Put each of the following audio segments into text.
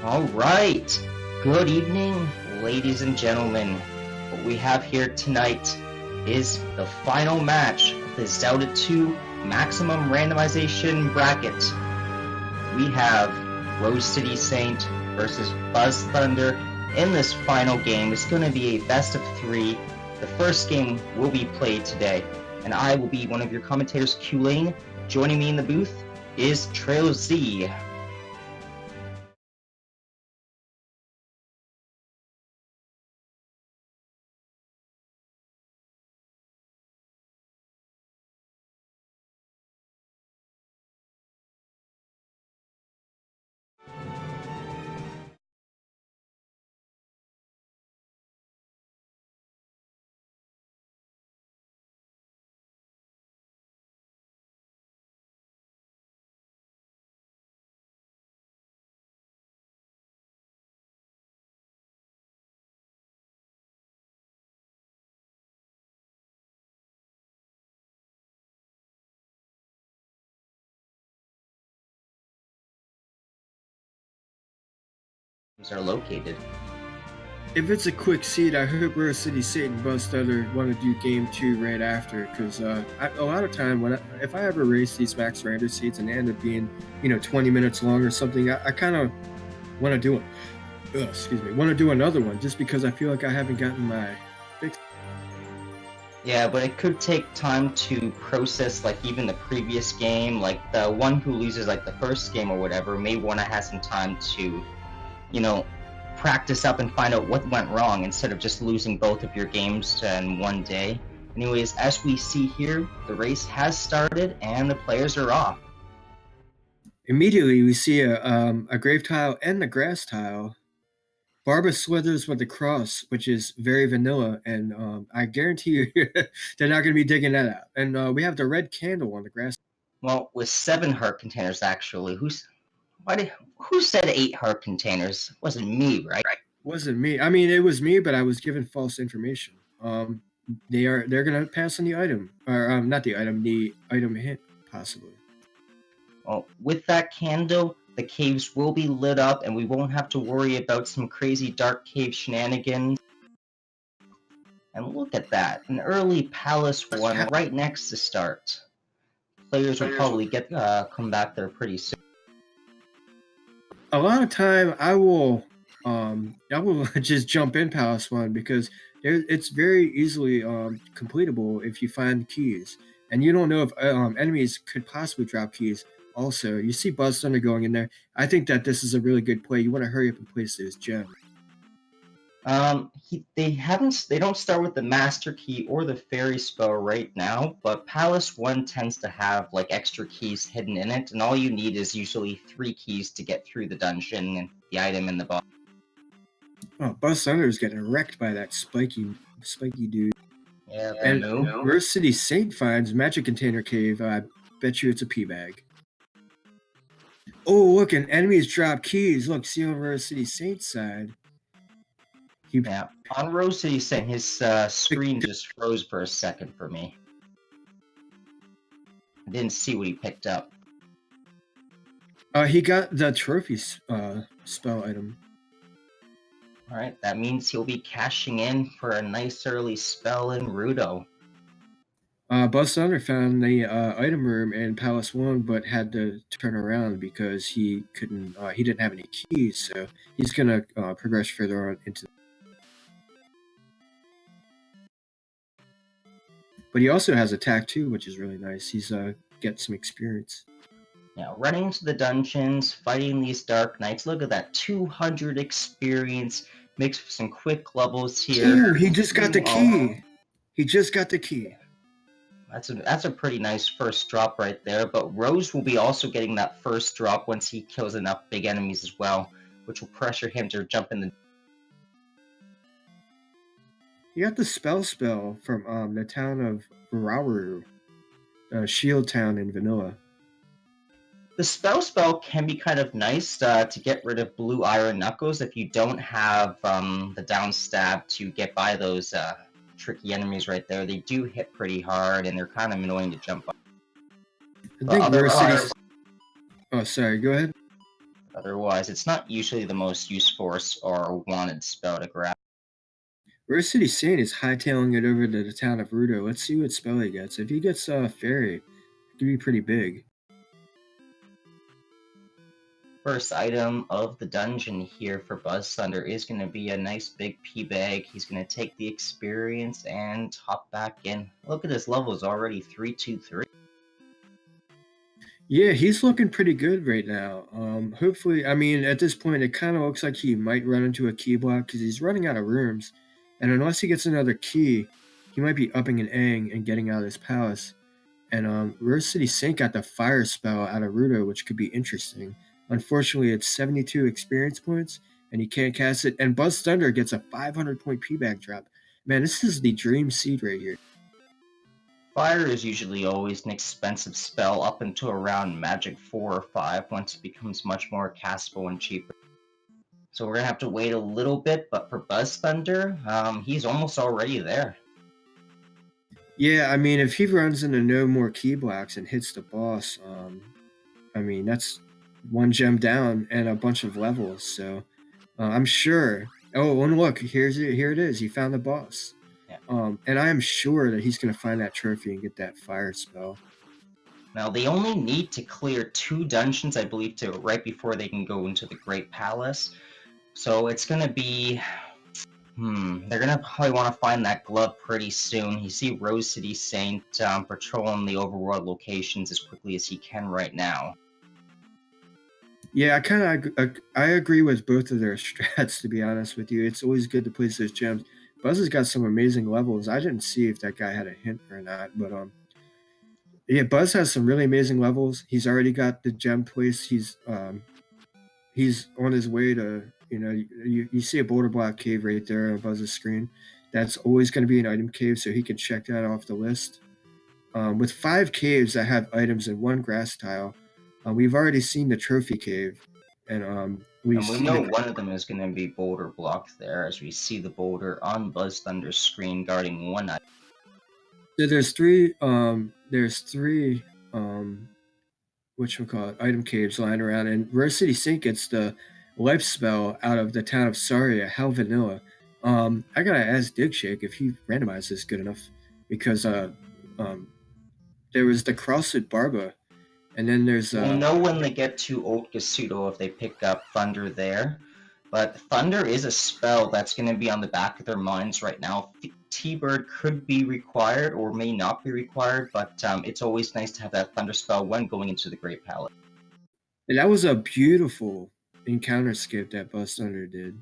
All right. Good evening, ladies and gentlemen. What we have here tonight is the final match of the Zelda 2 Maximum Randomization Bracket. We have RoseCitySaint versus BuzzThunder in this final game. It's going to be a best of 3. The first game will be played today, and I will be one of your commentators, Q-Lane. Joining me in the booth is Trail Z. Are located. If it's a quick seed, I hope RoseCitySaint and BuzzThunder want to do game 2 right after, because a lot of time if I ever race these max random seeds and they end up being 20 minutes long or something, I kind of want to do it. Want to do another one just because I feel like I haven't gotten my fix. Yeah, but it could take time to process, like, even the previous game. Like, the one who loses, like, the first game or whatever may want to have some time to, practice up and find out what went wrong instead of just losing both of your games in one day. Anyways, as we see here, the race has started and the players are off. Immediately, we see a grave tile and a grass tile. Barbara slithers with the cross, which is very vanilla, and I guarantee you they're not going to be digging that out. And we have the red candle on the grass. Well, with 7 heart containers, actually. Who said 8 heart containers? It wasn't me, right? Wasn't me. I mean, it was me, but I was given false information. They're going to pass on the item, or not the item hint, possibly. Well, with that candle, the caves will be lit up and we won't have to worry about some crazy dark cave shenanigans. And look at that, an early Palace 1 right next to start. Players will probably come back there pretty soon. A lot of time I will just jump in Palace 1 because it's very easily completable if you find keys. And you don't know if enemies could possibly drop keys. Also, you see BuzzThunder going in there. I think that this is a really good play. You want to hurry up and place this gem. They don't start with the master key or the fairy spell right now, but Palace 1 tends to have like extra keys hidden in it, and all you need is usually 3 keys to get through the dungeon and the item in the box. Oh, BuzzThunder is getting wrecked by that spiky dude. Yeah, and RoseCitySaint finds magic container cave. I bet you it's a pea bag. Oh, look, and enemies drop keys. Look, see on RoseCitySaint's side. Yeah, on RoseCitySaint, his screen just froze for a second for me. I didn't see what he picked up. He got the trophy spell item. Alright, that means he'll be cashing in for a nice early spell in Rando. BuzzThunder found the item room in Palace 1, but had to turn around because he couldn't. He didn't have any keys, so he's gonna progress further on into. But he also has attack too, which is really nice. He's get some experience. Yeah, running into the dungeons, fighting these dark knights. Look at that, 200 experience, mixed with some quick levels here. Ooh, he just got the key. He just got the key. That's a pretty nice first drop right there, but Rose will be also getting that first drop once he kills enough big enemies as well, which will pressure him to jump in the... He got the spell from the town of Rauru, Shield Town in Vanilla. The spell can be kind of nice to get rid of blue iron knuckles if you don't have the down stab to get by those tricky enemies right there. They do hit pretty hard and they're kind of annoying to jump on. I think RoseCitySaint... Oh, sorry, go ahead. Otherwise, it's not usually the most useful or wanted spell to grab. RoseCitySaint is hightailing it over to the town of Rando. Let's see what spell he gets. If he gets Fairy, it could be pretty big. First item of the dungeon here for BuzzThunder is going to be a nice big P bag. He's going to take the experience and hop back in. Look at his levels already 323. Yeah, he's looking pretty good right now. Hopefully, I mean, at this point, it kind of looks like he might run into a key block because he's running out of rooms. And unless he gets another key, he might be upping and aing and getting out of his palace. And RoseCitySaint got the fire spell out of Rudo, which could be interesting. Unfortunately, it's 72 experience points, and he can't cast it. And BuzzThunder gets a 500-point P-back drop. Man, this is the dream seed right here. Fire is usually always an expensive spell up until around Magic 4 or 5, once it becomes much more castable and cheaper. So we're going to have to wait a little bit, but for BuzzThunder, he's almost already there. Yeah, I mean, if he runs into no more key blocks and hits the boss, I mean, that's one gem down and a bunch of levels. So I'm sure. Oh, and look, here it is. He found the boss. Yeah. And I am sure that he's going to find that trophy and get that fire spell. Now, they only need to clear 2 dungeons, I believe, right before they can go into the Great Palace. So it's going to be... they're going to probably want to find that glove pretty soon. You see RoseCitySaint patrolling the overworld locations as quickly as he can right now. Yeah, I agree with both of their strats, to be honest with you. It's always good to place those gems. Buzz has got some amazing levels. I didn't see if that guy had a hint or not, but yeah, Buzz has some really amazing levels. He's already got the gem place. He's on his way to, you see a boulder block cave right there on Buzz's screen. That's always going to be an item cave, so he can check that off the list. With 5 caves that have items in 1 grass tile, we've already seen the trophy cave, and we know one of them is going to be boulder blocked there, as we see the boulder on BuzzThunder's screen guarding one item. So there's 3 item caves lying around, and RoseCitySaint gets the life spell out of the town of Saria. How vanilla. I gotta ask Digshake if he randomized this good enough, because there was the CrossFit Barba, and then there's we'll know when they get to Old Gasudo if they pick up Thunder there. But Thunder is a spell that's going to be on the back of their minds right now. T-Bird could be required or may not be required, but it's always nice to have that Thunder spell when going into the Great Palace. And that was a beautiful encounter skip that BuzzThunder did.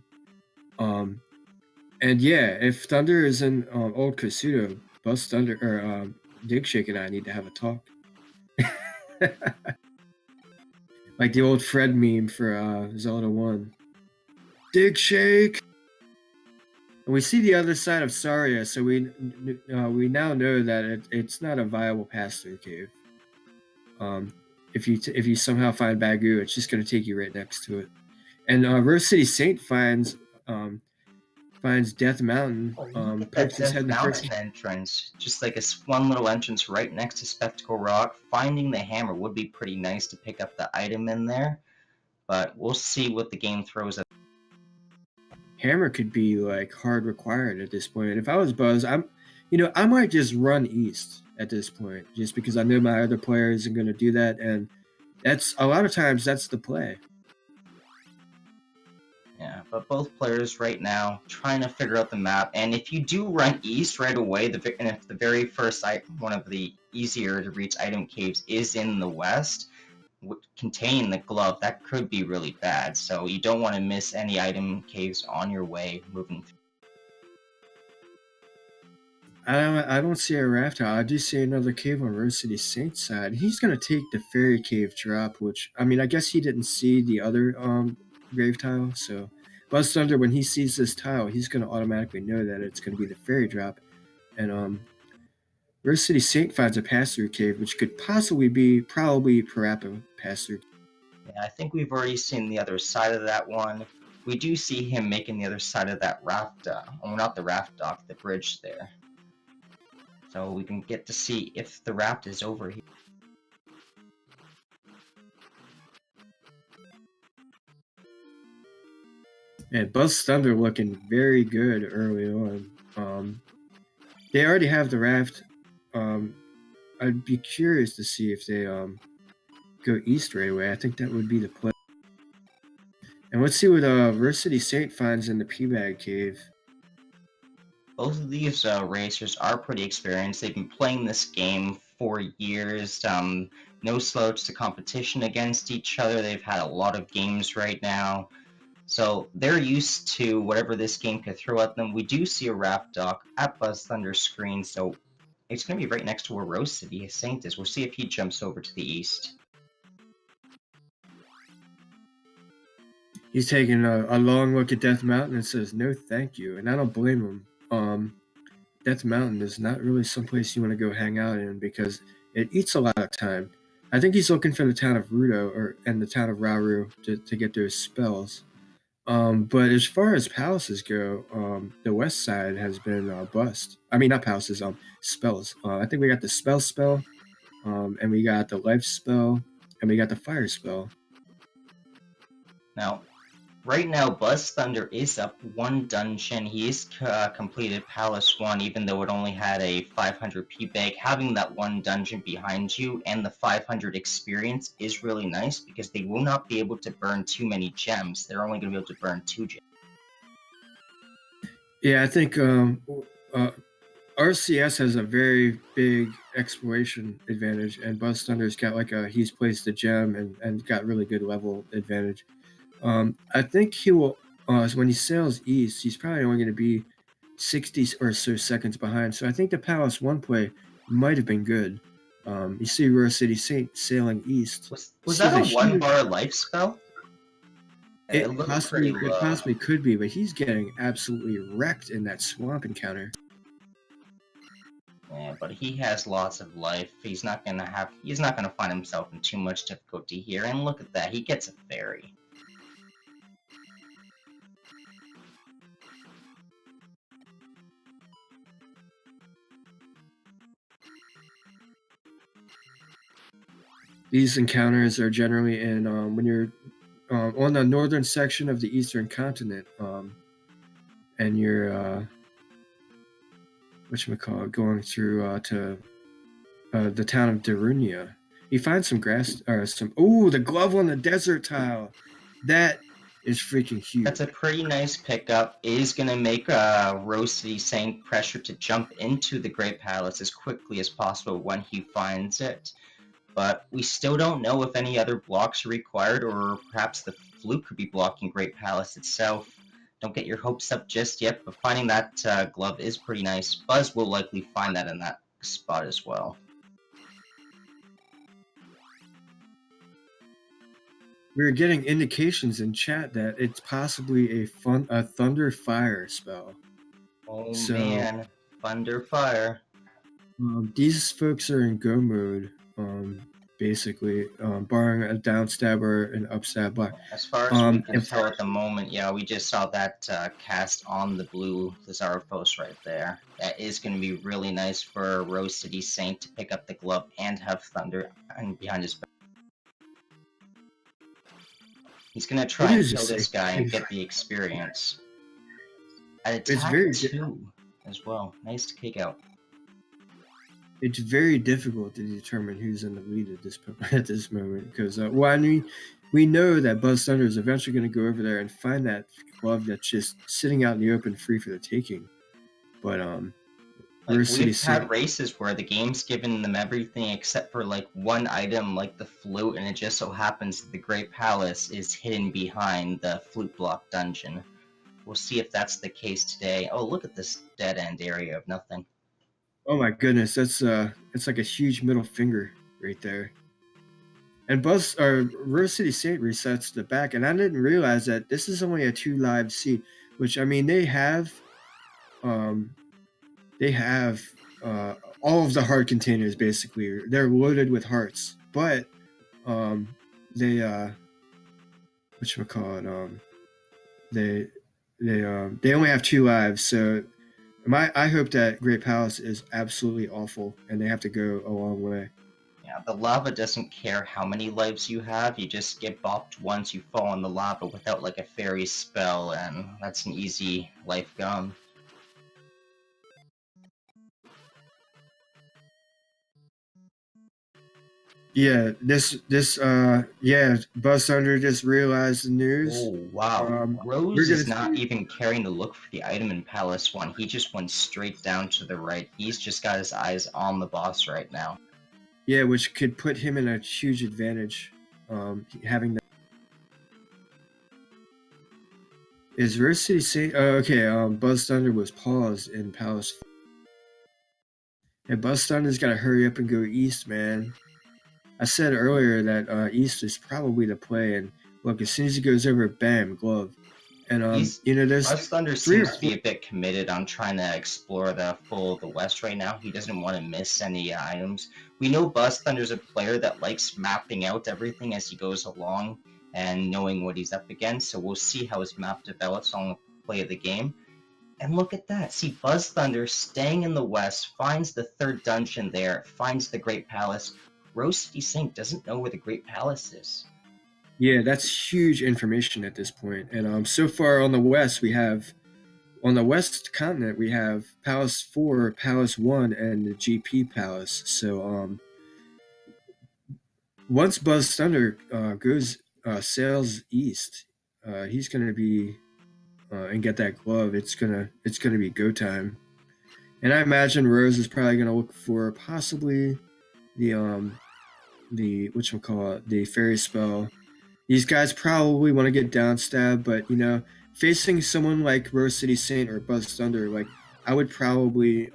And yeah, if Thunder is in Old Kasuto, BuzzThunder or Digshake and I need to have a talk. Like the old Fred meme for Zelda 1. Digshake! And we see the other side of Saria, so we now know that it's not a viable pass-through cave. If you somehow find Bagu, it's just going to take you right next to it. And RoseCitySaint finds Death Mountain. Pokes his head in the first entrance, just like a one little entrance right next to Spectacle Rock. Finding the hammer would be pretty nice to pick up the item in there, but we'll see what the game throws at. Hammer could be like hard required at this point. If I was Buzz, I might just run east at this point, just because I know my other player isn't going to do that, and that's a lot of times that's the play. Yeah, but both players right now trying to figure out the map, and if you do run east right away, and if the very first one of the easier to reach item caves is in the west, containing the glove, that could be really bad. So you don't want to miss any item caves on your way moving through. I don't see a raft tile. I do see another cave on RoseCitySaint's side. He's going to take the fairy cave drop, which, I mean, I guess he didn't see the other grave tile. So BuzzThunder, when he sees this tile, he's going to automatically know that it's going to be the fairy drop. And RoseCitySaint finds a pass-through cave, which could possibly be probably Parappa pass-through. Yeah, I think we've already seen the other side of that one. We do see him making the other side of that raft, not the raft dock, the bridge there. So we can get to see if the raft is over here. And BuzzThunder looking very good early on. They already have the raft. Um, I'd be curious to see if they go east right away. I think that would be the play. And let's see what RoseCitySaint finds in the P-Bag Cave. Both of these racers are pretty experienced. They've been playing this game for years. No slouch to competition against each other. They've had a lot of games right now. So they're used to whatever this game could throw at them. We do see a Raft Dock at BuzzThunder's screen, so it's going to be right next to where RoseCitySaint is. We'll see if he jumps over to the east. He's taking a long look at Death Mountain and says, "No, thank you." And I don't blame him. Death Mountain is not really someplace you want to go hang out in because it eats a lot of time. I think he's looking for the town of Rudo and the town of Rauru to get those spells. But as far as palaces go, the west side has been bust. I mean, not palaces, spells. I think we got the spell, and we got the life spell, and we got the fire spell. Now, right now, BuzzThunder is up one dungeon. He's completed Palace 1, even though it only had a 500 P-Bag. Having that one dungeon behind you and the 500 experience is really nice because they will not be able to burn too many gems. They're only going to be able to burn 2 gems. Yeah, I think RCS has a very big exploration advantage, and BuzzThunder's got he's placed a gem and got really good level advantage. I think he will, when he sails east, he's probably only going to be 60 or so seconds behind. So I think the Palace 1 play might have been good. You see RoseCitySaint sailing east. Was that a 1-bar life spell? It possibly could be, but he's getting absolutely wrecked in that swamp encounter. Yeah, but he has lots of life. He's not gonna find himself in too much difficulty here. And look at that, he gets a fairy. These encounters are generally in when you're on the northern section of the eastern continent, and you're going through to the town of Darunia. You find some grass or the glove on the desert tile. That is freaking huge. That's a pretty nice pickup. It is going to make RoseCitySaint pressure to jump into the Great Palace as quickly as possible when he finds it. But we still don't know if any other blocks are required, or perhaps the fluke could be blocking Great Palace itself. Don't get your hopes up just yet, but finding that glove is pretty nice. Buzz will likely find that in that spot as well. We're getting indications in chat that it's possibly a thunder fire spell. Oh man, thunder fire. These folks are in go mode, basically, barring a downstab or an upstab block. As far as we can tell at the moment, yeah, we just saw that cast on the blue Lazarophos right there. That is going to be really nice for RoseCitySaint to pick up the glove and have thunder behind his back. He's going to try and kill this guy and get the experience. At attack 2 as well. Nice to kick out. It's very difficult to determine who's in the lead at this moment because, we know that BuzzThunder is eventually going to go over there and find that glove that's just sitting out in the open, free for the taking. But we've had races where the game's given them everything except for one item, like the flute, and it just so happens that the Great Palace is hidden behind the flute block dungeon. We'll see if that's the case today. Oh, look at this dead end area of nothing. Oh my goodness, that's it's like a huge middle finger right there. And RoseCitySaint resets the back, and I didn't realize that this is only a 2 live seed, which I mean they have all of the heart containers basically. They're loaded with hearts, but they only have 2 lives, so I hope that Great Palace is absolutely awful and they have to go a long way. Yeah, the lava doesn't care how many lives you have. You just get bopped once, you fall in the lava without like a fairy spell, and that's an easy life gone. Yeah, BuzzThunder just realized the news. Oh wow, We're Rose gonna is not see. even caring to look for the item in Palace 1. He just went straight down to the right. He's just got his eyes on the boss right now. Yeah, which could put him in a huge advantage. Having that is RoseCitySaint. Oh, okay. BuzzThunder was paused in Palace. And BuzzThunder's got to hurry up and go east, man. I said earlier that east is probably the play, and look, as soon as he goes over, bam, glove. And there's BuzzThunder three or seems to four. be a bit committed on trying to explore the full of the West right now. He doesn't want to miss any items. We know BuzzThunder's a player that likes mapping out everything as he goes along and knowing what he's up against. So we'll see how his map develops on the play of the game. And look at that. See, BuzzThunder staying in the West, finds the third dungeon there, finds the Great Palace. RoseCitySaint doesn't know where the Great Palace is. Yeah, that's huge information at this point. And so far on the west, on the west continent we have Palace 4, Palace 1, and the GP Palace. So once BuzzThunder goes sails east, he's gonna be and get that glove. It's gonna be go time. And I imagine Rose is probably gonna look for possibly the whatchamacallit, the fairy spell. These guys probably want to get downstabbed, but facing someone like RoseCitySaint or BuzzThunder, like I would probably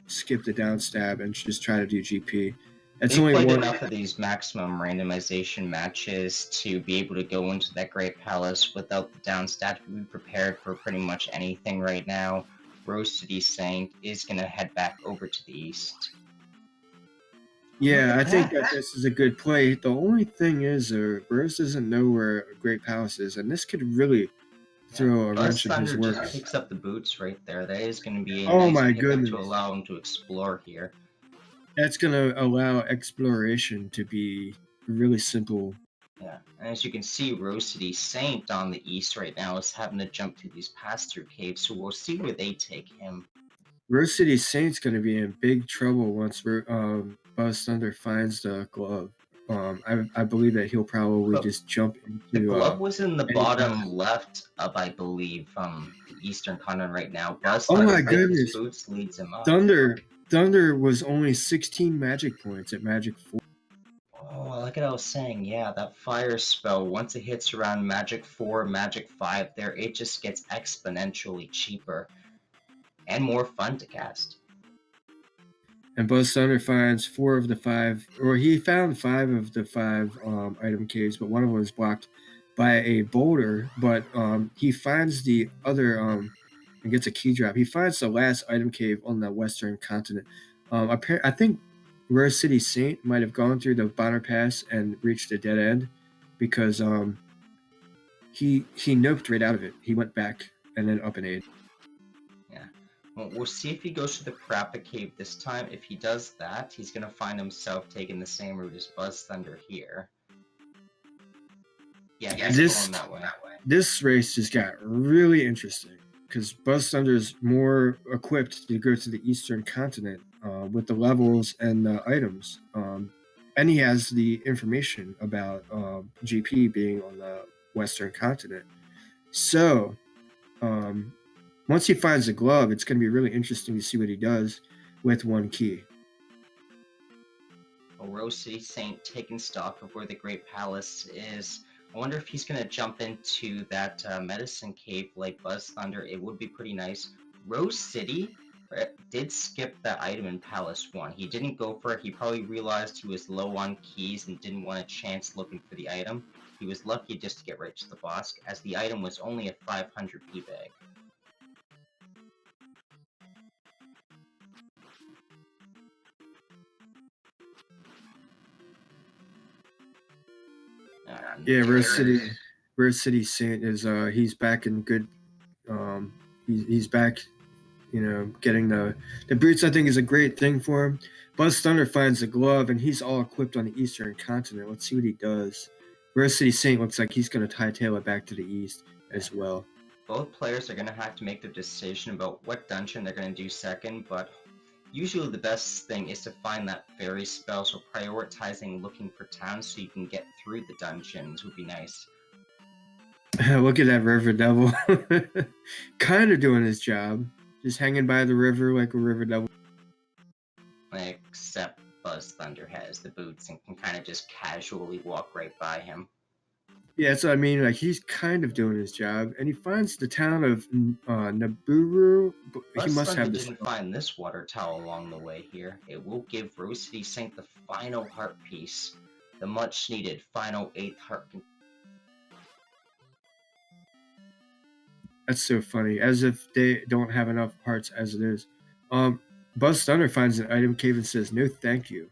skip the downstab and just try to do GP. It's They've only played one. enough of these maximum randomization matches to be able to go into that Great Palace without the downstat to be prepared for pretty much anything right now. RoseCitySaint is going to head back over to the east. Yeah, I think that this is a good play. The only thing is, Rose doesn't know where a Great Palace is, and this could really throw a wrench in his BuzzThunder works. just picks up the boots right there. That is going to be a Oh nice my pickup to goodness. allow him to explore here. That's going to allow exploration to be really simple. Yeah, and as you can see, RoseCitySaint on the east right now is having to jump through these pass-through caves, so we'll see where they take him. RoseCitySaint's going to be in big trouble once BuzzThunder finds the glove. I believe that he'll probably just jump into. The glove was in the any bottom left of, I believe, the eastern continent right now. Oh my BuzzThunder with his goodness! boots leads him up. Thunder was only 16 magic points at Magic 4. Oh, like I was saying, yeah, that fire spell, once it hits around Magic 4, Magic 5 there, it just gets exponentially cheaper and more fun to cast. And BuzzThunder finds 4 of the 5, or he found 5 of the 5 item caves, but one of them was blocked by a boulder. But he finds the other and gets a key drop. He finds the last item cave on the western continent. I think RoseCitySaint might have gone through the Bonner Pass and reached a dead end because he noped right out of it. He went back and then up and aid. Yeah. Well, we'll see if he goes to the Parappa Cave this time. If he does that, he's going to find himself taking the same route as BuzzThunder here. Yeah, he's going that way. This race just got really interesting because BuzzThunder is more equipped to go to the eastern continent with the levels and the items. And he has the information about GP being on the western continent. So once he finds the glove, it's going to be really interesting to see what he does with one key. RoseCitySaint taking stock of where the Great Palace is. I wonder if he's going to jump into that medicine cave like BuzzThunder. It would be pretty nice. Rose City did skip that item in Palace 1. He didn't go for it. He probably realized he was low on keys and didn't want a chance looking for the item. He was lucky just to get right to the boss, as the item was only a 500 P bag. Yeah, RoseCitySaint is he's back in good. He's back getting the boots. I think is a great thing for him. BuzzThunder finds the glove, and he's all equipped on the eastern continent. Let's see what he does. RoseCitySaint looks like he's going to hightail it back to the east as well. Both players are going to have to make their decision about what dungeon they're going to do second, but usually the best thing is to find that fairy spell, so prioritizing looking for towns so you can get through the dungeons would be nice. Look at that river devil. Kind of doing his job. Just hanging by the river like a river devil. Except BuzzThunder has the boots and can kind of just casually walk right by him. Yeah, that's what I mean. Like, he's kind of doing his job, and he finds the town of Naburu. He must have this. Didn't find this water tower along the way here. It will give RoseCitySaint the final heart piece, the much needed final 8th heart. That's so funny, as if they don't have enough hearts as it is. BuzzThunder finds an item cave and says, "No, thank you."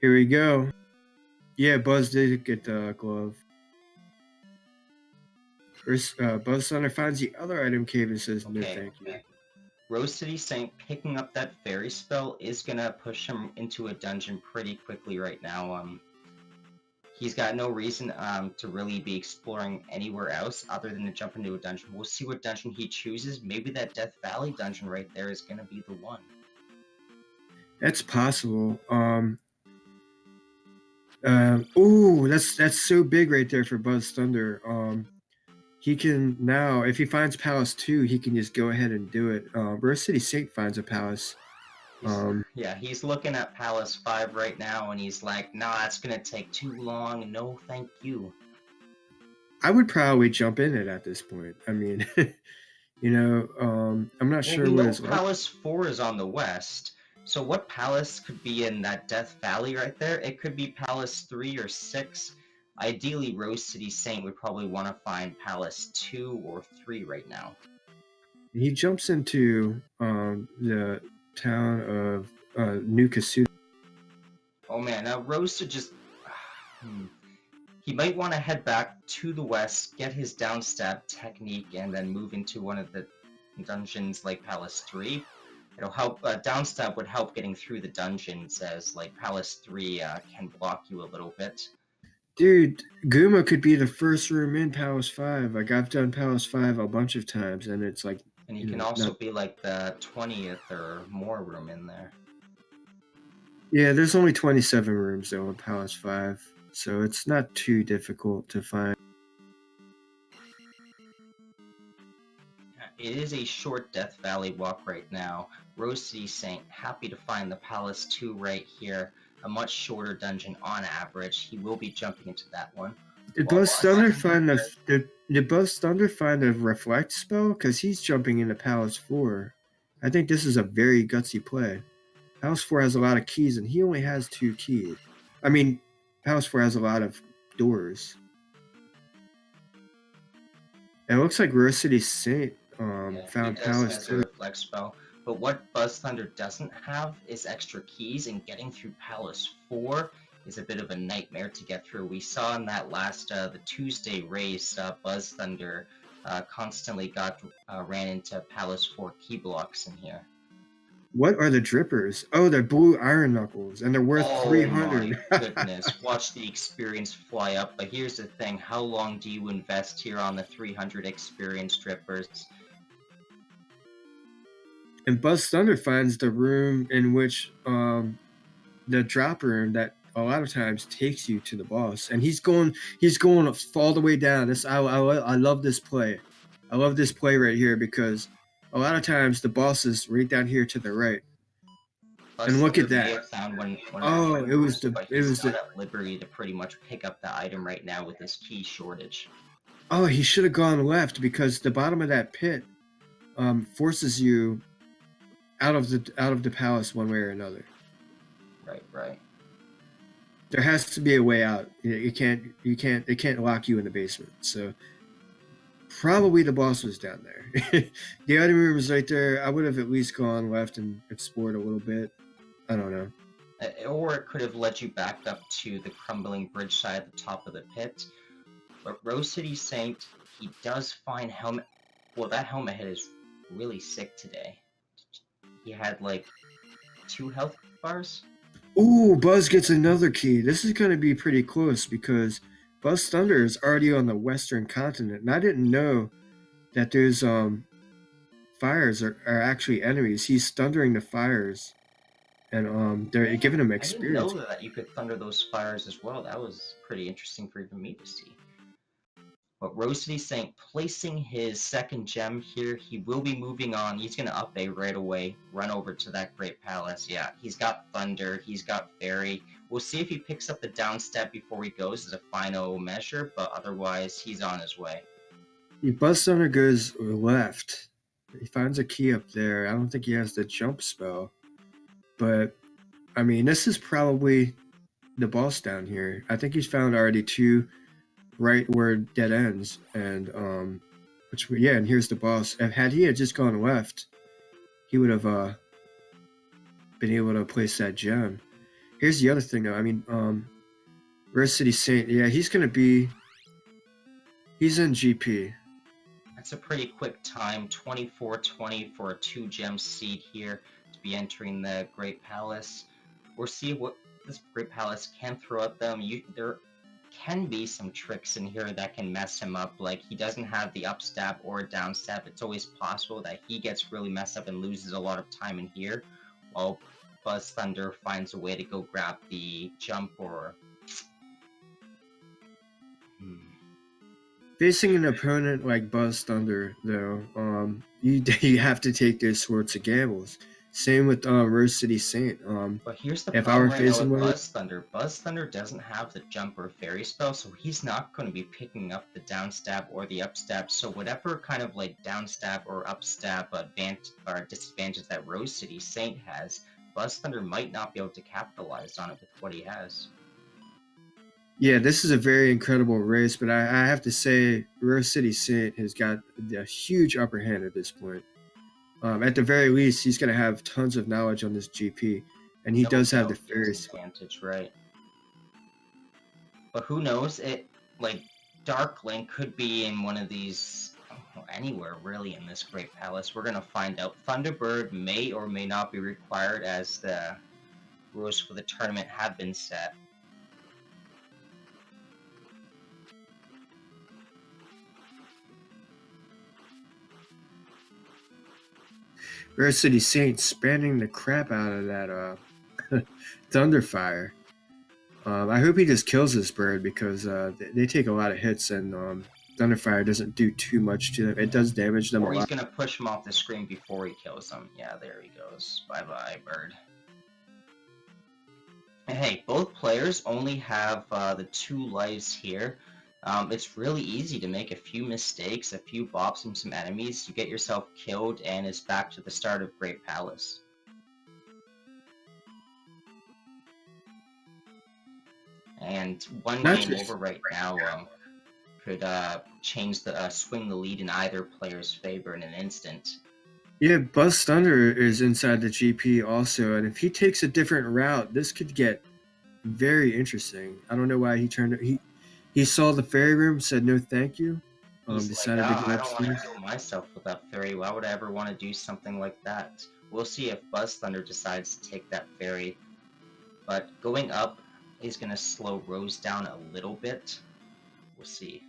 Here we go. Yeah, Buzz did get the glove. BuzzThunder finds the other item cave and says, "No, thank you." RoseCitySaint picking up that fairy spell is gonna push him into a dungeon pretty quickly right now. He's got no reason to really be exploring anywhere else other than to jump into a dungeon. We'll see what dungeon he chooses. Maybe that Death Valley dungeon right there is gonna be the one. That's possible. Oh, that's so big right there for BuzzThunder. He can now, if he finds Palace 2, he can just go ahead and do it. RoseCitySaint finds a palace. Yeah, he's looking at Palace 5 right now, and he's like, nah, that's gonna take too long. No, thank you. I would probably jump in it at this point. I mean, I'm not sure what is. Palace 4 is on the west. So what palace could be in that Death Valley right there? It could be Palace 3 or 6. Ideally, RoseCitySaint would probably want to find Palace 2 or 3 right now. He jumps into the town of New Kasuta. Oh man, now Rose just... He might want to head back to the west, get his downstab technique, and then move into one of the dungeons like Palace 3. It'll help, downstab would help getting through the dungeons, as like Palace 3 can block you a little bit. Dude, Guma could be the first room in Palace 5. Like, I've done Palace 5 a bunch of times, and it's like... And he can also be like the 20th or more room in there. Yeah, there's only 27 rooms though in Palace 5, so it's not too difficult to find. It is a short Death Valley walk right now. RoseCitySaint, happy to find the Palace 2 right here. A much shorter dungeon on average. He will be jumping into that one. Did BuzzThunder find the Reflect spell? Because he's jumping into Palace 4. I think this is a very gutsy play. Palace 4 has a lot of keys, and he only has 2 keys. I mean, Palace 4 has a lot of doors. And it looks like RoseCitySaint found Palace 2. Reflect spell. But what BuzzThunder doesn't have is extra keys, and getting through Palace 4 is a bit of a nightmare to get through. We saw in that last, the Tuesday race, BuzzThunder constantly ran into Palace 4 key blocks in here. What are the drippers? Oh, they're blue iron knuckles, and they're worth 300. Oh my goodness, watch the experience fly up. But here's the thing, how long do you invest here on the 300 experience drippers? And BuzzThunder finds the room in which, the drop room that a lot of times takes you to the boss, and he's going all the way down. I love this play. I love this play right here because a lot of times the boss is right down here to the right. And look at that. It was at liberty to pretty much pick up the item right now with this key shortage. Oh, he should have gone left because the bottom of that pit forces you out of the palace one way or another. Right. There has to be a way out. It can't lock you in the basement. So probably the boss was down there. The item room is right there. I would have at least gone left and explored a little bit. I don't know. Or it could have led you back up to the crumbling bridge side at the top of the pit. But RoseCitySaint, he does find helmet. Well, that helmet head is really sick today. He had like 2 health bars. Ooh, Buzz gets another key. This is going to be pretty close because BuzzThunder is already on the western continent, and I didn't know that those fires are actually enemies. He's thundering the fires, and they're Man, giving him I didn't know experience. that you could thunder those fires as well. That was pretty interesting for even me to see. But RoseCitySaint placing his second gem here, he will be moving on. He's going to up A right away, run over to that Great Palace. Yeah, he's got Thunder, he's got Fairy. We'll see if he picks up the down step before he goes as a final measure, but otherwise he's on his way. BuzzThunder goes left. He finds a key up there. I don't think he has the jump spell, but I mean, this is probably the boss down here. I think he's found already 2 right where it dead ends, and yeah, and here's the boss. Had he just gone left, he would have been able to place that gem. Here's the other thing, though. I mean, RoseCitySaint, yeah, he's in GP. That's a pretty quick time, 24:20 for a 2-gem seed here to be entering the Great Palace. We'll see what this Great Palace can throw at them. There can be some tricks in here that can mess him up, like he doesn't have the up stab or down stab. It's always possible that he gets really messed up and loses a lot of time in here, while BuzzThunder finds a way to go grab the jump or... Facing an opponent like BuzzThunder, though, you have to take those sorts of gambles. Same with RoseCitySaint. But here's the if I problem were right now facing with one, BuzzThunder. BuzzThunder doesn't have the jump or fairy spell, so he's not going to be picking up the down stab or the up stab. So whatever kind of like down stab or up stab advantage or disadvantage that RoseCitySaint has, BuzzThunder might not be able to capitalize on it with what he has. yeah, this is a very incredible race, but I have to say, RoseCitySaint has got a huge upper hand at this point. At the very least, he's going to have tons of knowledge on this GP, and he does have the fairy advantage, right? But who knows? It like Dark Link could be in one of these, anywhere really in this Great Palace. We're gonna find out. Thunderbird may or may not be required, as the rules for the tournament have been set. RoseCitySaint spamming the crap out of that Thunderfire. I hope he just kills this bird because they take a lot of hits, and Thunderfire doesn't do too much to them. It does damage them a lot. Or he's gonna push him off the screen before he kills them. Yeah, there he goes. Bye-bye, bird. Hey, both players only have the 2 lives here. It's really easy to make a few mistakes, a few bops from some enemies, you get yourself killed, and it's back to the start of Great Palace. And one game over right now could change swing the lead in either player's favor in an instant. Yeah, BuzzThunder is inside the GP also, and if he takes a different route, this could get very interesting. I don't know why he saw the fairy room, said no thank you, decided like, to go I don't want upstairs. to kill myself with that fairy. Why would I ever want to do something like that? We'll see if BuzzThunder decides to take that fairy. But going up is going to slow Rose down a little bit. We'll see.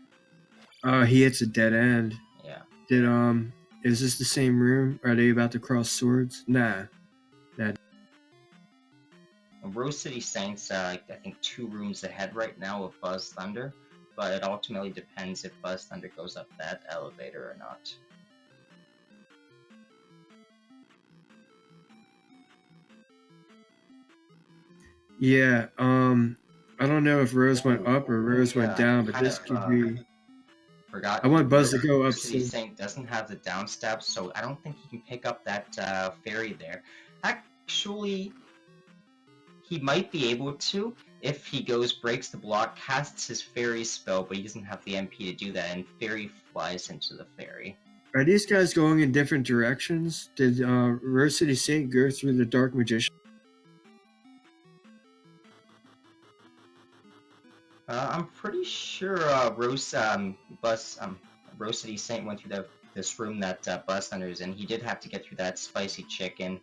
He hits a dead end. Yeah. Is this the same room? Are they about to cross swords? Nah. RoseCitySaint's, I think, 2 rooms ahead right now of BuzzThunder, but it ultimately depends if BuzzThunder goes up that elevator or not. Yeah, I don't know if Rose went up or Rose went down, but this could be... Forgot. I want Buzz to go up. RoseCitySaint doesn't have the down stab, so I don't think he can pick up that fairy there. Actually, he might be able to if he breaks the block, casts his fairy spell, but he doesn't have the MP to do that, and fairy flies into the fairy. Are these guys going in different directions? Did RoseCitySaint go through the Dark Magician? I'm pretty sure RoseCitySaint went through the this room that BuzzThunder is in. He did have to get through that spicy chicken.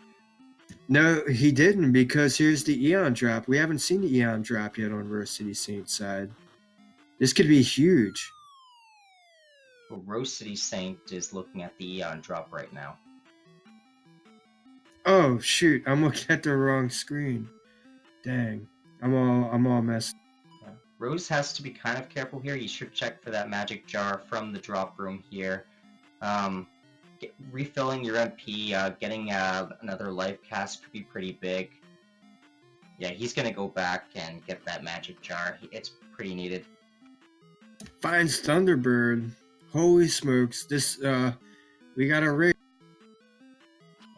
No, he didn't, because here's the Eon drop. We haven't seen the Eon drop yet on RoseCitySaint's side. This could be huge. Well, RoseCitySaint is looking at the Eon drop right now. Oh shoot, I'm looking at the wrong screen. Dang. I'm all messed. Yeah. Rose has to be kind of careful here. You should check for that magic jar from the drop room here. Refilling your MP, getting another life cast could be pretty big. Yeah, he's gonna go back and get that magic jar. It's pretty needed. Finds Thunderbird. Holy smokes! This we got a race.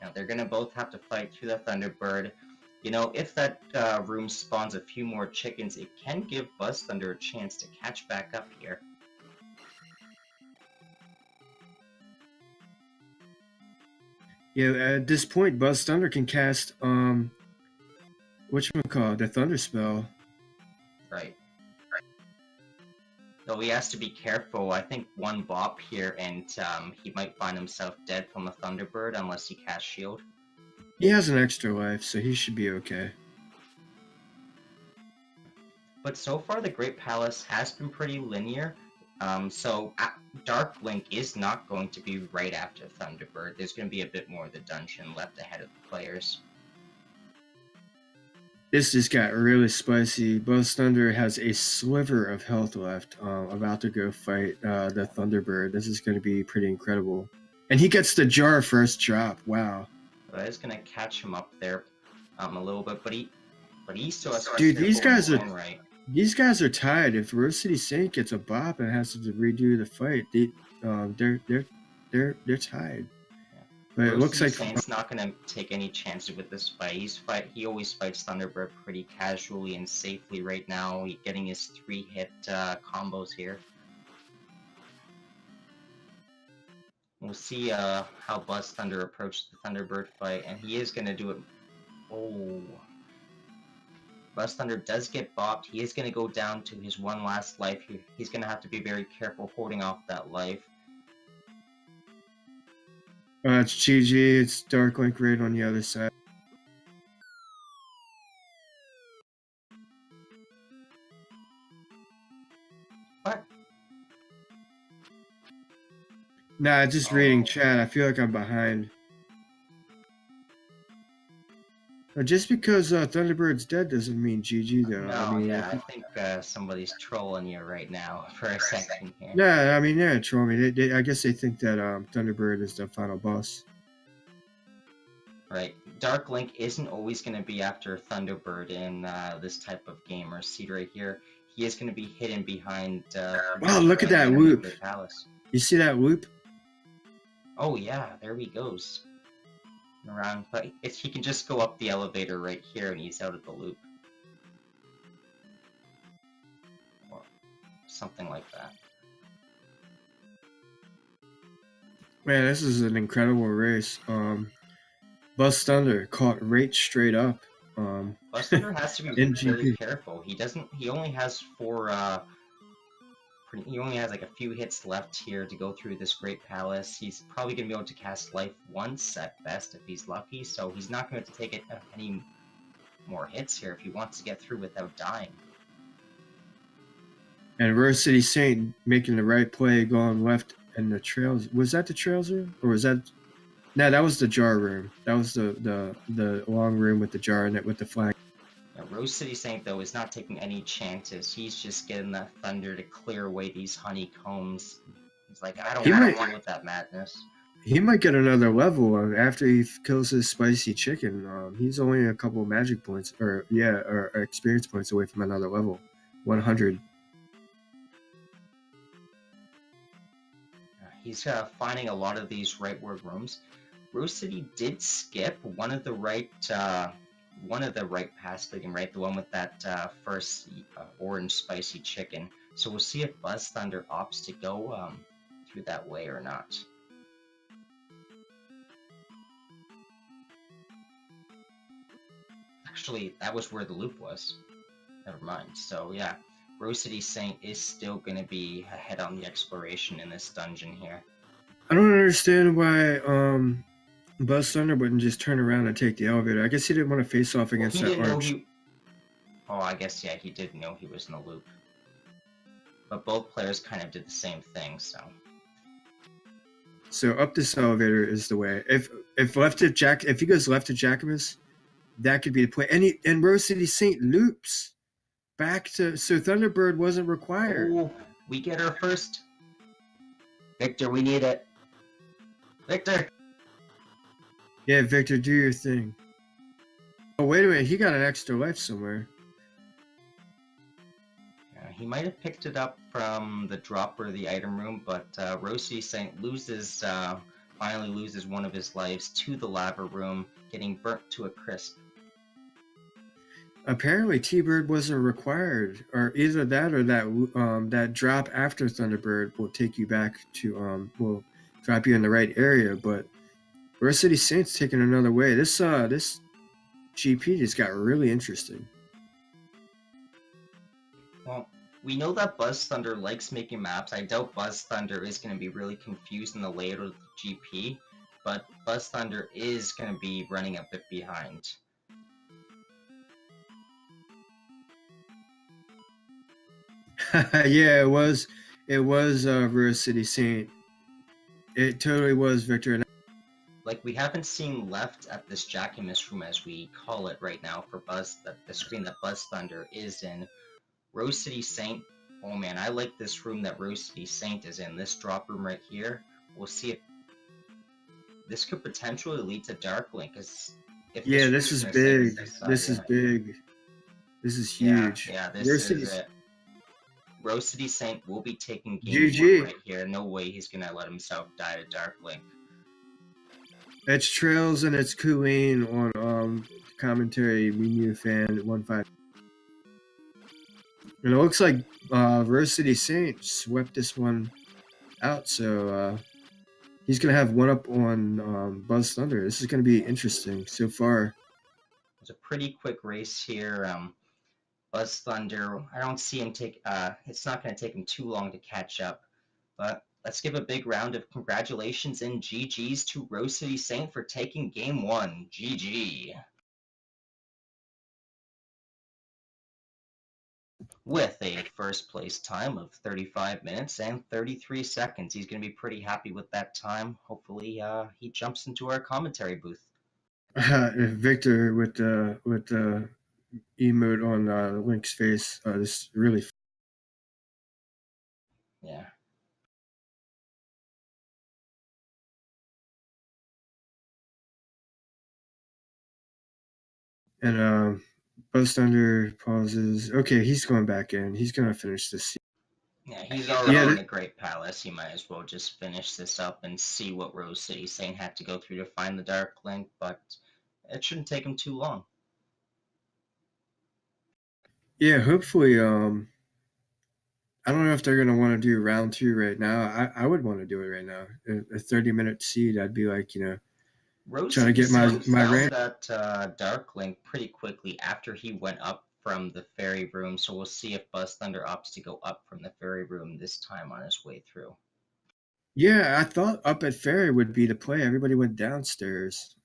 Now they're gonna both have to fight through the Thunderbird. You know, if that room spawns a few more chickens, it can give BuzzThunder a chance to catch back up here. Yeah, at this point, BuzzThunder can cast whatchamacallit, the Thunder spell. Right. Though he has to be careful. I think one bop here, and he might find himself dead from the Thunderbird unless he casts shield. He has an extra life, so he should be okay. But so far, the Great Palace has been pretty linear. So Dark Link is not going to be right after Thunderbird. There's going to be a bit more of the dungeon left ahead of the players. This just got really spicy. BuzzThunder has a sliver of health left, about to go fight the Thunderbird. This is going to be pretty incredible. And he gets the jar first drop. Wow. But I was going to catch him up there a little bit, but he still has to. Dude, these guys are right. These guys are tied. If RoseCitySaint gets a bop and has to redo the fight, they're tied. But it looks like Saint's not going to take any chances with this fight. He always fights Thunderbird pretty casually and safely right now. He's getting his 3-hit combos here. We'll see how BuzzThunder approaches the Thunderbird fight, and he is going to do it. Oh. BuzzThunder does get bopped. He is going to go down to his one last life. He's going to have to be very careful holding off that life. It's GG. It's Dark Link right on the other side. What? Nah, just reading chat. I feel like I'm behind. Just because Thunderbird's dead doesn't mean GG, though. No, I mean, yeah, I think somebody's trolling you right now for a second here. Yeah, I mean, yeah, troll me. I guess they think that Thunderbird is the final boss. Right. Dark Link isn't always going to be after Thunderbird in this type of game or seed right here. He is going to be hidden behind... wow, look at that loop. Palace. You see that loop? Oh, yeah, there he goes. Around, but he can just go up the elevator right here and he's out of the loop. Or something like that. Man, this is an incredible race. BuzzThunder caught right straight up. BuzzThunder has to be really careful. He only has he only has like a few hits left here to go through this Great Palace. He's probably going to be able to cast life once at best if he's lucky, so he's not going to take any more hits here if he wants to get through without dying. And RoseCitySaint making the right play, going left in the trails. Was that the trails room? Or was that... No, that was the jar room. That was the long room with the jar in it with the flag. RoseCitySaint, though, is not taking any chances. He's just getting that thunder to clear away these honeycombs. He's like, I don't want to deal with that madness. He might get another level after he kills his spicy chicken. He's only a couple magic points, or experience points away from another level. 100. He's finding a lot of these rightward rooms. Rose City did skip one of the right paths leading right, the one with that first orange spicy chicken. So we'll see if BuzzThunder opts to go through that way or not. Actually, that was where the loop was. Never mind. So yeah, RoseCitySaint is still going to be ahead on the exploration in this dungeon here. I don't understand why BuzzThunder wouldn't just turn around and take the elevator. I guess he didn't want to face off Well, against he that didn't know arch. he... Oh, I guess, yeah, he did know he was in the loop. But both players kind of did the same thing, so... So up this elevator is the way. If he goes left to Jacobus, that could be the play. And RoseCitySaint loops back to, so Thunderbird wasn't required. Oh, we get her first. Victor, we need it. Victor! Yeah, Victor, do your thing. Oh, wait a minute. He got an extra life somewhere. He might have picked it up from the dropper of the item room, but RoseCitySaint finally loses one of his lives to the lava room, getting burnt to a crisp. Apparently, T-Bird wasn't required, or either that or that drop after Thunderbird will take you back to will drop you in the right area. But RoseCitySaint's taking another way. This GP just got really interesting. Well, we know that BuzzThunder likes making maps. I doubt BuzzThunder is going to be really confused in the layout of the GP, but BuzzThunder is going to be running a bit behind. Yeah, it was RoseCitySaint. It totally was, Victor. Like, we haven't seen left at this Jacobus room, as we call it right now, for the screen that BuzzThunder is in. RoseCitySaint, oh man, I like this room that RoseCitySaint is in. This drop room right here. We'll see if this could potentially lead to Dark Link. This is big. This is big. This is huge. Yeah, this is it. RoseCitySaint will be taking game one right here. No way he's gonna let himself die to Dark Link. It's Trails and it's Colleen on commentary. We New Fan 1-5. And it looks like RoseCitySaint swept this one out, so he's gonna have one up on BuzzThunder. This is gonna be interesting so far. It's a pretty quick race here. BuzzThunder, I don't see him take. It's not going to take him too long to catch up. But let's give a big round of congratulations and GGs to RoseCitySaint for taking game one. GG. With a first place time of 35 minutes and 33 seconds. He's going to be pretty happy with that time. Hopefully, he jumps into our commentary booth. Victor with the emote on Link's face. This really. Yeah. And BuzzThunder pauses. Okay, he's going back in. He's gonna finish this. Yeah, he's already in a great palace. He might as well just finish this up and see what RoseCitySaint had to go through to find the Dark Link, but it shouldn't take him too long. Yeah, hopefully. I don't know if they're gonna want to do round 2 right now. I would want to do it right now. A 30-minute seed, I'd be like, trying to get my rank. That Dark Link pretty quickly after he went up from the ferry room, so we'll see if BuzzThunder opts to go up from the ferry room this time on his way through. Yeah, I thought up at ferry would be the play. Everybody went downstairs.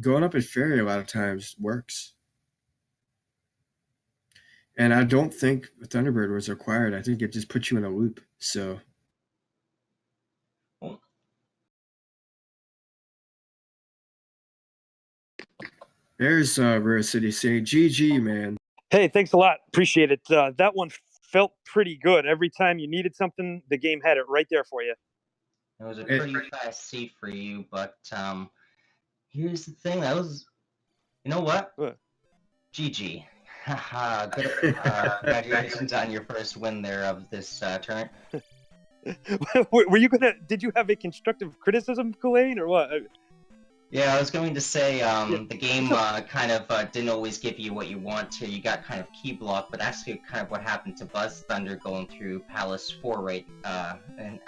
Going up at ferry a lot of times works. And I don't think Thunderbird was required. I think it just puts you in a loop. So. Oh. There's RoseCitySaint. GG, man. Hey, thanks a lot. Appreciate it. That one felt pretty good. Every time you needed something, the game had it right there for you. It was a pretty fast seed for you, but here's the thing. That was, you know what? GG. Haha, good. Congratulations on your first win there of this turn. Were you did you have a constructive criticism, Kulain, or what? Yeah, I was going to say, the game kind of didn't always give you what you want to. You got kind of key blocked, but actually kind of what happened to BuzzThunder going through Palace 4 right, and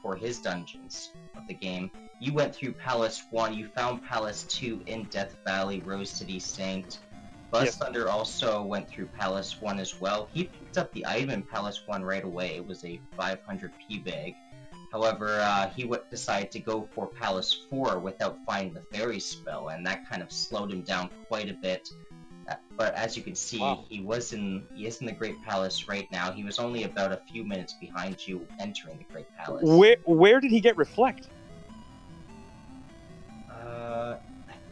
for his dungeons of the game. You went through Palace 1, you found Palace 2 in Death Valley, RoseCitySaint. BuzzThunder also went through Palace 1 as well. He picked up the item in Palace 1 right away. It was a 500p bag. However, he decided to go for Palace 4 without finding the fairy spell, and that kind of slowed him down quite a bit. But as you can see, Wow. he is in the Great Palace right now. He was only about a few minutes behind you entering the Great Palace. Where did he get reflect?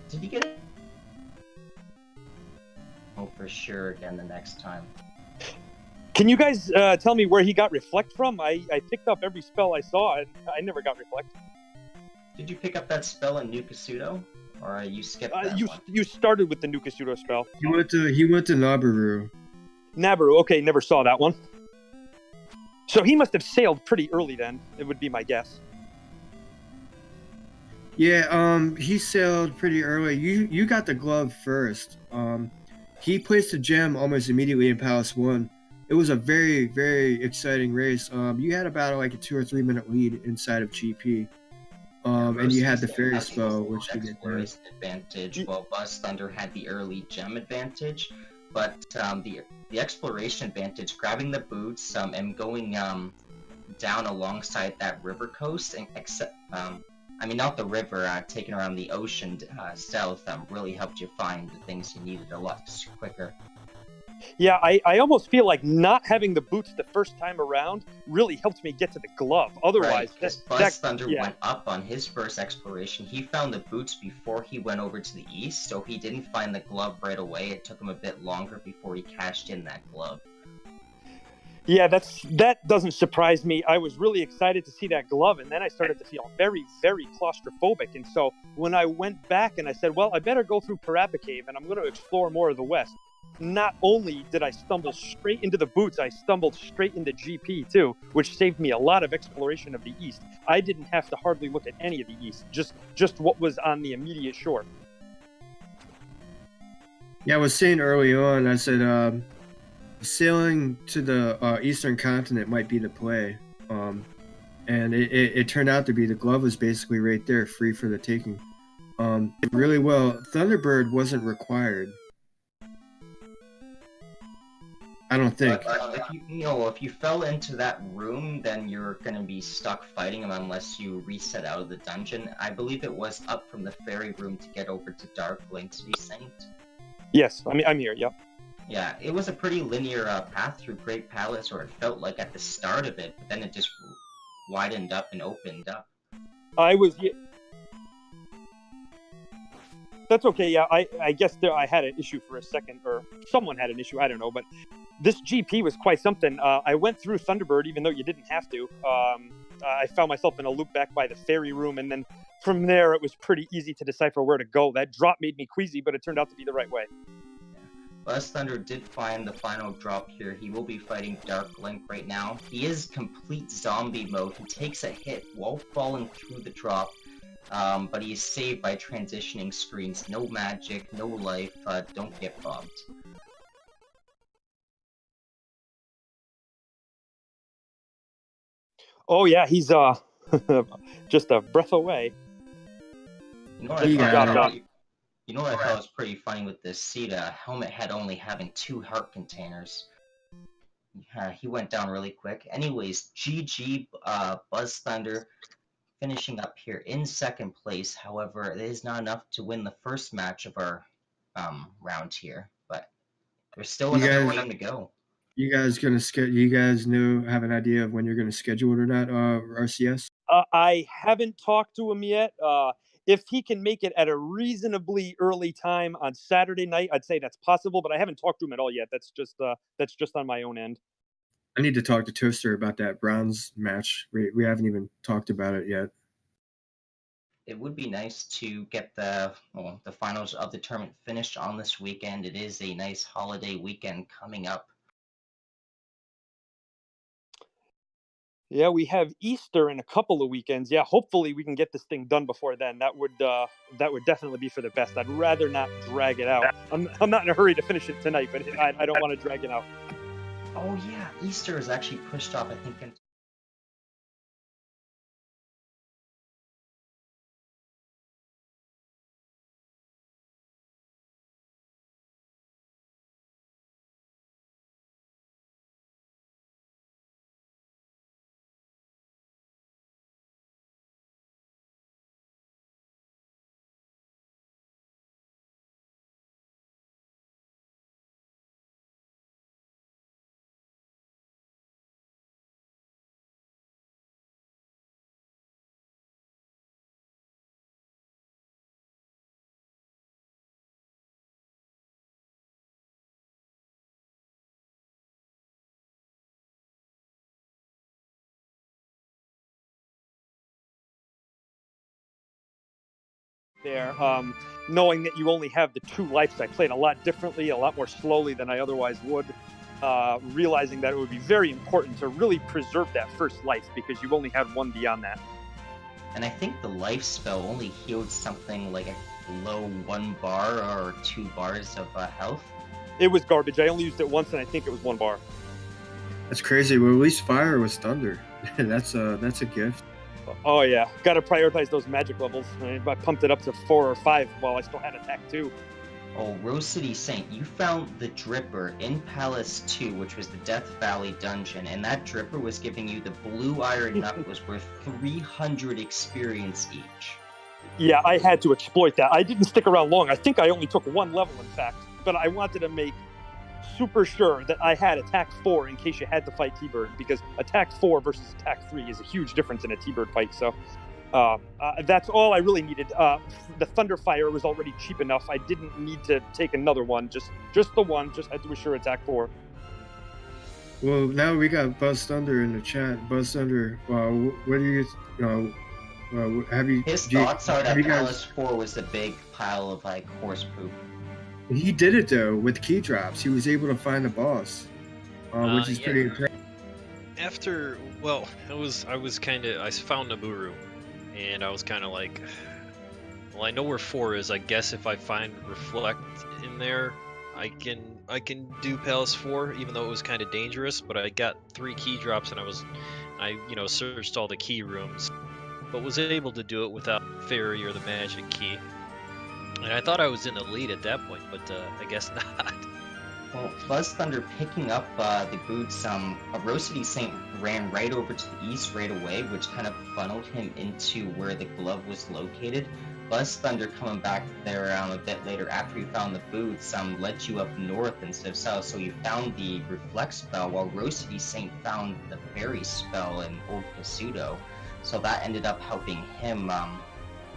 Did he get it? Oh, for sure again the next time. Can you guys tell me where he got reflect from? I picked up every spell I saw, and I never got reflect. Did you pick up that spell in Nukasudo? Or you skipped that one? You started with the Nukasudo spell. He went to Nabaru. Nabaru, okay, never saw that one. So he must have sailed pretty early then, it would be my guess. Yeah, he sailed pretty early. You got the glove first. He placed a gem almost immediately in Palace 1. It was a very, very exciting race. You had about like a 2 or 3 minute lead inside of GP. And you had the fairy spell, which you get there. Advantage, while BuzzThunder had the early gem advantage. But the exploration advantage, grabbing the boots and going down alongside that river coast, and I mean not the river, taking around the ocean south, really helped you find the things you needed a lot quicker. Yeah, I almost feel like not having the boots the first time around really helped me get to the glove. Otherwise, because BuzzThunder went up on his first exploration. He found the boots before he went over to the east, so he didn't find the glove right away. It took him a bit longer before he cashed in that glove. Yeah, that doesn't surprise me. I was really excited to see that glove, and then I started to feel very, very claustrophobic. And so when I went back and I said, well, I better go through Parappa Cave, and I'm going to explore more of the west. Not only did I stumble straight into the boots, I stumbled straight into GP too, which saved me a lot of exploration of the east. I didn't have to hardly look at any of the east, just what was on the immediate shore. Yeah, I was saying early on, I said sailing to the eastern continent might be the play. And it turned out to be. The glove was basically right there, free for the taking. Really well. Thunderbird wasn't required. I don't think. If you fell into that room, then you're going to be stuck fighting him unless you reset out of the dungeon. I believe it was up from the fairy room to get over to RoseCitySaint. Yes, I'm here, yep. Yeah, it was a pretty linear path through Great Palace, or it felt like at the start of it, but then it just widened up and opened up. That's okay, yeah, I guess I had an issue for a second, or someone had an issue, I don't know, but this GP was quite something. I went through Thunderbird, even though you didn't have to. I found myself in a loop back by the fairy room, and then from there, it was pretty easy to decipher where to go. That drop made me queasy, but it turned out to be the right way. BuzzThunder did find the final drop here. He will be fighting Dark Link right now. He is complete zombie mode. He takes a hit while falling through the drop, but he is saved by transitioning screens. No magic, no life, don't get bombed. Oh yeah, he's just a breath away. You know what I thought was pretty funny with this seat? Helmet Head only having 2 heart containers. He went down really quick. Anyways, GG BuzzThunder finishing up here in second place. However, it is not enough to win the first match of our round here, but there's still another game to go. You guys gonna you guys have an idea of when you're gonna schedule it or not, RCS? I haven't talked to him yet. If he can make it at a reasonably early time on Saturday night, I'd say that's possible, but I haven't talked to him at all yet. That's just on my own end. I need to talk to Toaster about that bronze match. We haven't even talked about it yet. It would be nice to get the finals of the tournament finished on this weekend. It is a nice holiday weekend coming up. Yeah, we have Easter in a couple of weekends. Yeah, hopefully we can get this thing done before then. That would definitely be for the best. I'd rather not drag it out. I'm not in a hurry to finish it tonight, but I don't want to drag it out. Oh yeah, Easter is actually pushed off, I think, there, knowing that you only have the 2 lives. I played a lot differently, a lot more slowly than I otherwise would, realizing that it would be very important to really preserve that first life because you've only had 1 beyond that. And I think the life spell only healed something like a low 1 bar or 2 bars of health. It was garbage. I only used it once, and I think it was 1 bar. That's crazy. Well, at least fire was thunder. That's a gift. Oh yeah, got to prioritize those magic levels. I pumped it up to 4 or 5 while I still had attack 2. Oh, RoseCitySaint, you found the Dripper in Palace 2, which was the Death Valley dungeon, and that Dripper was giving you the blue iron nut was worth 300 experience each. Yeah, I had to exploit that. I didn't stick around long. I think I only took 1 level, in fact, but I wanted to make super sure that I had attack 4 in case you had to fight T-Bird, because attack 4 versus attack 3 is a huge difference in a T-Bird fight, so that's all I really needed. The Thunderfire was already cheap enough. I didn't need to take another one, just the one, just had to assure attack 4. Well, now we got BuzzThunder in the chat. BuzzThunder, what do you, have you... His thoughts are that Palace 4 was a big pile of, like, horse poop. He did it, though, with key drops. He was able to find the boss, which is pretty incredible. After, well, I found Naburu, and I was kind of like, well, I know where 4 is. I guess if I find Reflect in there, I can do Palace 4, even though it was kind of dangerous. But I got 3 key drops, and I searched all the key rooms, but was able to do it without Fairy or the Magic Key. And I thought I was in the lead at that point, but I guess not. Well, BuzzThunder picking up the boots, RoseCitySaint ran right over to the east right away, which kind of funneled him into where the glove was located. BuzzThunder coming back there a bit later after you found the boots led you up north instead of south, so you found the Reflect spell, while RoseCitySaint found the Fairy spell in Old Kasuto. So that ended up helping him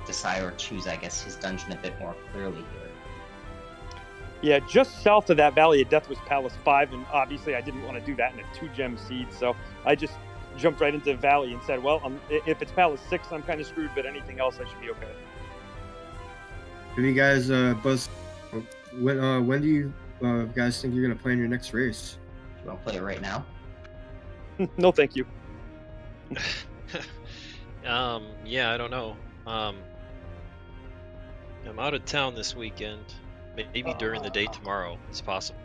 decide or choose, I guess, his dungeon a bit more clearly here. Yeah, just south of that Valley of Death was Palace 5, and obviously I didn't want to do that in a 2-gem seed, so I just jumped right into the Valley and said, well, if it's Palace 6, I'm kind of screwed, but anything else, I should be okay. Have you guys, when do you guys think you're going to plan your next race? Do you want to play it right now? No, thank you. Yeah, I don't know. I'm out of town this weekend. Maybe during the day tomorrow. It's possible.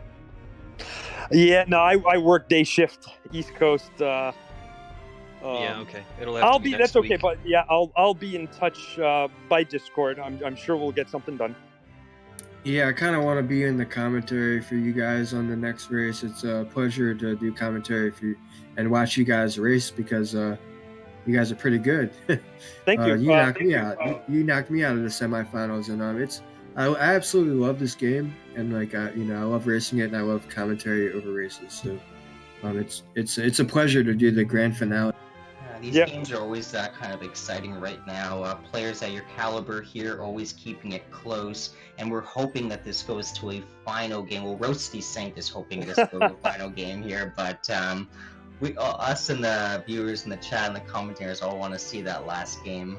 Yeah, no, I work day shift, East Coast. Yeah, okay. It'll have to be next that's okay, week. but yeah, I'll be in touch by Discord. I'm sure we'll get something done. Yeah, I kind of want to be in the commentary for you guys on the next race. It's a pleasure to do commentary for you and watch you guys race because you guys are pretty good. Thank you. You knocked me out. You knocked me out of the semifinals, and I absolutely love this game, and I love racing it, and I love commentary over races. So, it's a pleasure to do the grand finale. These games are always kind of exciting right now. Players at your caliber here always keeping it close, and we're hoping that this goes to a final game. Well, RoseCitySaint is hoping this goes to a final game here, but us and the viewers in the chat and the commentators all want to see that last game,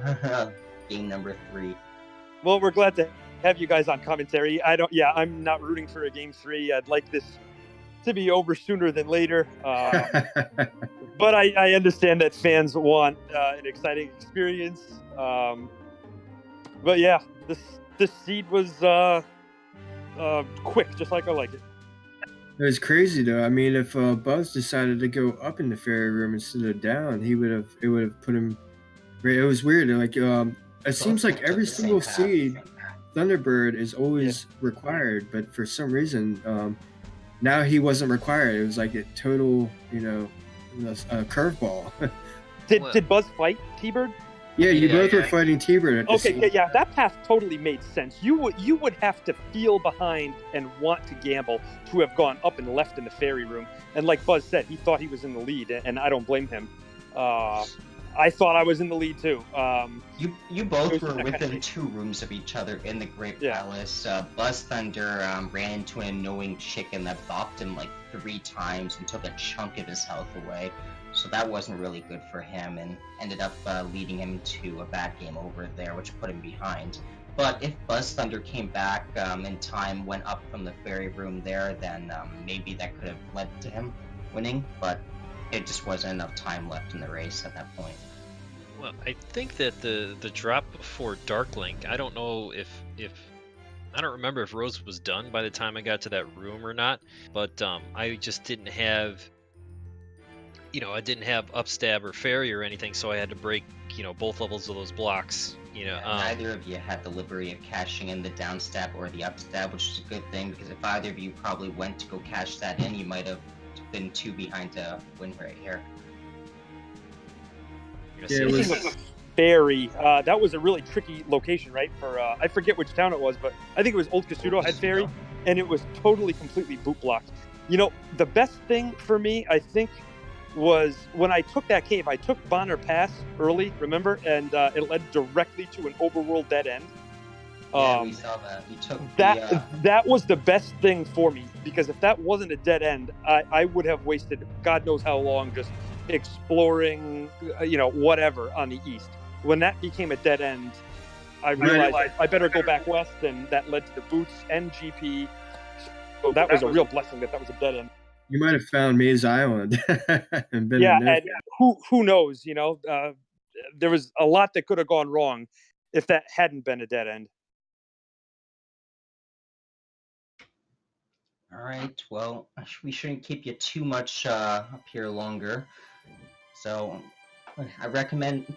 game number 3. Well, we're glad to have you guys on commentary. I'm not rooting for a game 3. I'd like this to be over sooner than later. But I understand that fans want an exciting experience. But yeah, this seed was quick, just like I like it. It was crazy though. I mean, if Buzz decided to go up in the fairy room instead of down, it would have put him. It was weird. It seems like every single seed, Thunderbird is always required, but for some reason, now he wasn't required. It was like a total, a curveball. Did Buzz fight T-Bird? Yeah, you both were fighting T-Bird. Yeah, that path totally made sense. You would have to feel behind and want to gamble to have gone up and left in the fairy room. And like Buzz said, he thought he was in the lead, and I don't blame him. I thought I was in the lead too. You both were within 2 rooms of each other in the Great Palace. BuzzThunder ran into an annoying chicken that bopped him like 3 times and took a chunk of his health away. So that wasn't really good for him and ended up leading him to a bad game over there, which put him behind. But if BuzzThunder came back in time, went up from the fairy room there, then maybe that could have led to him winning. But it just wasn't enough time left in the race at that point. Well, I think that the drop before Dark Link, I don't know if I don't remember if Rose was done by the time I got to that room or not, but I just didn't have, I didn't have upstab or fairy or anything, so I had to break, both levels of those blocks. Neither of you had the liberty of cashing in the downstab or the upstab, which is a good thing, because if either of you probably went to go cash that in, you might have been 2 behind to win right here. Yeah, it was fairy. That was a really tricky location, right? For I forget which town it was, but I think it was Old Kasuto had fairy, and it was totally completely boot blocked. The best thing for me, I think, was when I took that cave. I took Bonner Pass early, remember, and it led directly to an overworld dead end. Yeah, we saw that. You took that was the best thing for me, because if that wasn't a dead end, I would have wasted God knows how long just exploring, whatever on the east. When that became a dead end, I realized I better go back west, and that led to the boots and GP. So that was a real blessing that was a dead end. You might have found Maze Island and been yeah, in there. And who knows? There was a lot that could have gone wrong if that hadn't been a dead end. All right, well, we shouldn't keep you too much up here longer. So I recommend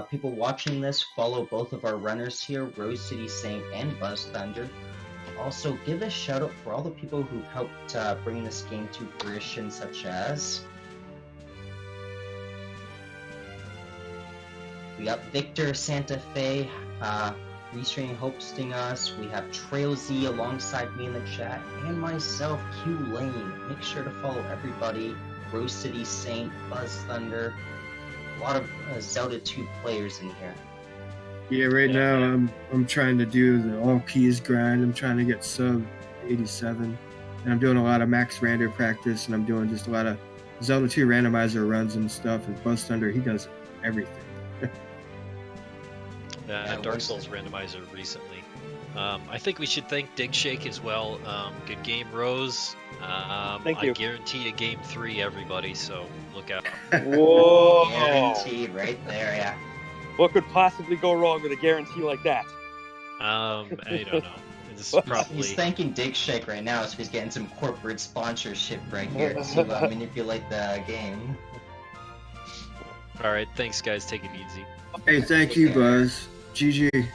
people watching this follow both of our runners here, RoseCitySaint and BuzzThunder. Also, give a shout out for all the people who helped bring this game to fruition, such as we got Victor Santa Fe, Restream hosting us. We have Trail Z alongside me in the chat, and myself, Q Lane. Make sure to follow everybody. RoseCitySaint, BuzzThunder, a lot of Zelda 2 players in here. Yeah, right now I'm trying to do the all keys grind. I'm trying to get sub 87, and I'm doing a lot of max random practice, and I'm doing just a lot of Zelda 2 randomizer runs and stuff. And BuzzThunder, he does everything. Dark Souls randomizer recently. I think we should thank Dig Shake as well. Good game, Rose. Thank you. I guarantee a game 3, everybody, so look out. Whoa! Guaranteed right there, yeah. What could possibly go wrong with a guarantee like that? I don't know. It's probably... He's thanking Dig Shake right now, so he's getting some corporate sponsorship right here to manipulate the game. All right, thanks guys. Take it easy. Hey, thank you, Buzz. GG.